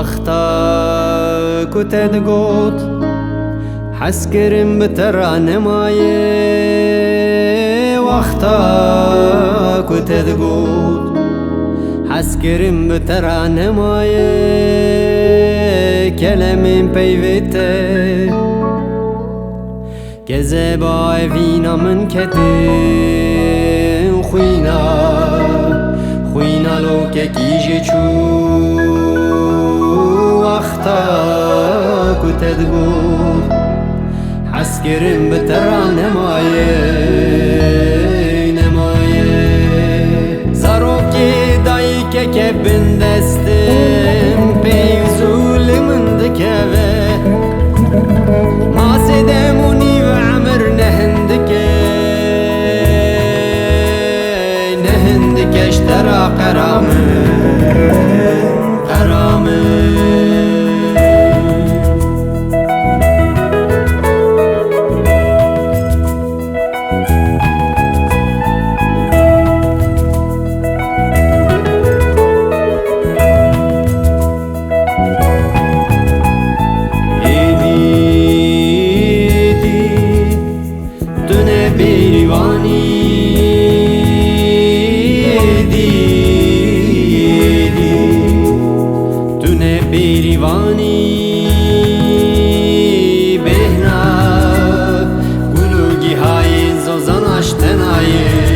وقتا کتد گوت حس کرم بتر نمایه وقتا کتد گوت حس کرم بتر نمایه کلمین پیوته که زبای وینا من کتی خوینا لو که کیجی چو وقتا کتد گوت حس کرم بتر نمایه زاروکی دایی که بندستم پیزول من دکوه ما سدمونی و عمر نهندك اشترى قرامه بیریوانی بهنا گلوگی های زوزان اشتنایی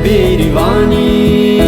بیریوانی